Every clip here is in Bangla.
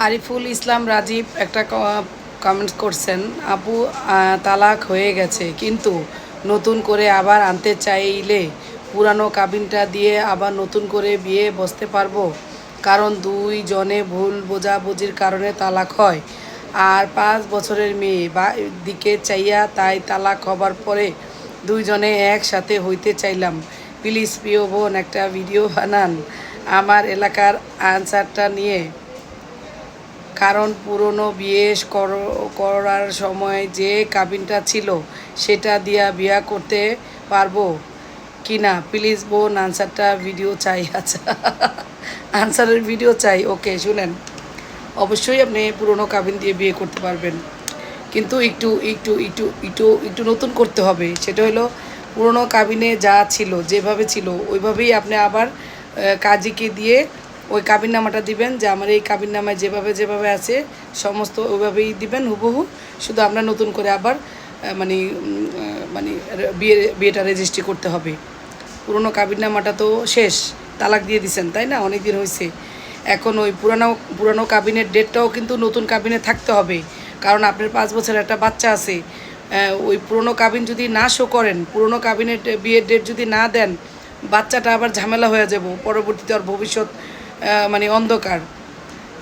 আরিফুল ইসলাম রাজীব একটা কমেন্টস করছেন, আপু তালাক হয়ে গেছে কিন্তু নতুন করে আবার আনতে চাইলে পুরানো কাবিনটা দিয়ে আবার নতুন করে বিয়ে বসতে পারবো? কারণ দুই জনে ভুল বোঝাবুঝির কারণে তালাক হয়। আর 5 বছরের মেয়ে বা দিকে চাইয়া, তাই তালাক হবার পরে দুইজনে একসাথে হইতে চাইলাম। প্লিজ প্রিয় বোন একটা ভিডিও বানান আমার এলাকার আনসারটা নিয়ে। কারণ পুরনো বিয়ে করার সময় যে কাবিনটা ছিল সেটা দিয়া বিয়া করতে পারবো কি না? প্লিজ বোন আনসারটা ভিডিও চাই। আচ্ছা, আনসারের ভিডিও চাই। ওকে, শুনেন, অবশ্যই আপনি পুরনো কাবিন দিয়ে বিয়ে করতে পারবেন, কিন্তু একটু একটু একটু একটু একটু নতুন করতে হবে। সেটা হলো পুরনো কাবিনে যা ছিল, যেভাবে ছিল ওইভাবেই আপনি আবার কাজীকে দিয়ে ওই কাবিননামাটা দিবেন, যে আমার এই কাবিননামায় যেভাবে যেভাবে আছে সমস্ত ওইভাবেই দিবেন হুবহু। শুধু আপনার নতুন করে আবার মানে মানে বিয়েটা রেজিস্ট্রি করতে হবে। পুরনো কাবিননামাটা তো শেষ, তালাক দিয়ে দিছেন, তাই না? অনেক দিন হয়েছে। এখন ওই পুরানো কাবিনের ডেটটাও কিন্তু নতুন কাবিনে থাকতে হবে, কারণ আপনার 5 বছরের একটা বাচ্চা আছে। ওই পুরনো কাবিন যদি না শো করেন, পুরনো কাবিনের বিয়ের ডেট যদি না দেন, বাচ্চাটা আবার ঝামেলা হয়ে যাব, পরবর্তীতে আর ভবিষ্যৎ মানে অন্ধকার।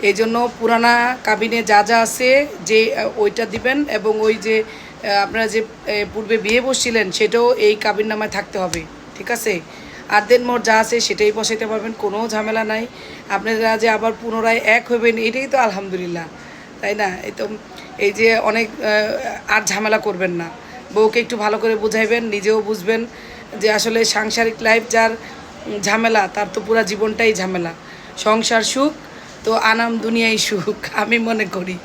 এই জন্য পুরানা কাবিনে যা যা আছে যে ওইটা দিবেন, এবং ওই যে আপনারা যে পূর্বে বিয়ে বসছিলেন সেটাও এই কাবিননামায় থাকতে হবে, ঠিক আছে? আর দেন মোট যা আছে সেটাই বসাইতে পারবেন, কোনো ঝামেলা নাই। আপনারা যে আবার পুনরায় এক হবেন এটাই তো আলহামদুলিল্লাহ, তাই না? এই তো, এই যে অনেক আর ঝামেলা করবেন না। বউকে একটু ভালো করে বুঝাইবেন, নিজেও বুঝবেন যে আসলে সাংসারিক লাইফ যার ঝামেলা, তার তো পুরা জীবনটাই ঝামেলা। সংসার সুখ তো আনাম দুনিয়াই সুখ, আমি মনে করি।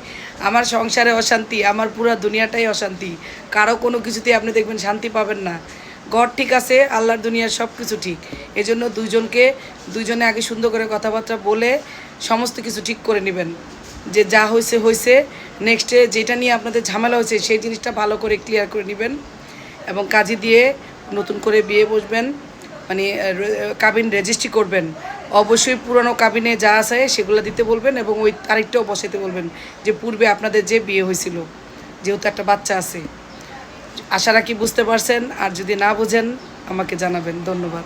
আমার সংসারে অশান্তি, আমার পুরা দুনিয়াটাই অশান্তি। কারো কোনো কিছুতে আপনি দেখবেন শান্তি পাবেন না। ঘর ঠিক আছে, আল্লাহর দুনিয়ার সব কিছু ঠিক। এজন্য দুইজনে আগে সুন্দর করে কথাবার্তা বলে সমস্ত কিছু ঠিক করে নেবেন, যে যা হয়েছে হয়েছে। নেক্সটে যেটা নিয়ে আপনাদের ঝামেলা হয়েছে সেই জিনিসটা ভালো করে ক্লিয়ার করে নেবেন, এবং কাজী দিয়ে নতুন করে বিয়ে বসবেন, মানে কাবিন রেজিস্ট্রি করবেন। অবশ্যই পুরনো কাবিনে যা আছে সেগুলো দিতে বলবেন, এবং ওই তারিখটাও বসাতে বলবেন যে পূর্বে আপনাদের যে বিয়ে হয়েছিল, যেহেতু একটা বাচ্চা আছে। আশা রাখি বুঝতে পারছেন, আর যদি না বুঝেন আমাকে জানাবেন। ধন্যবাদ।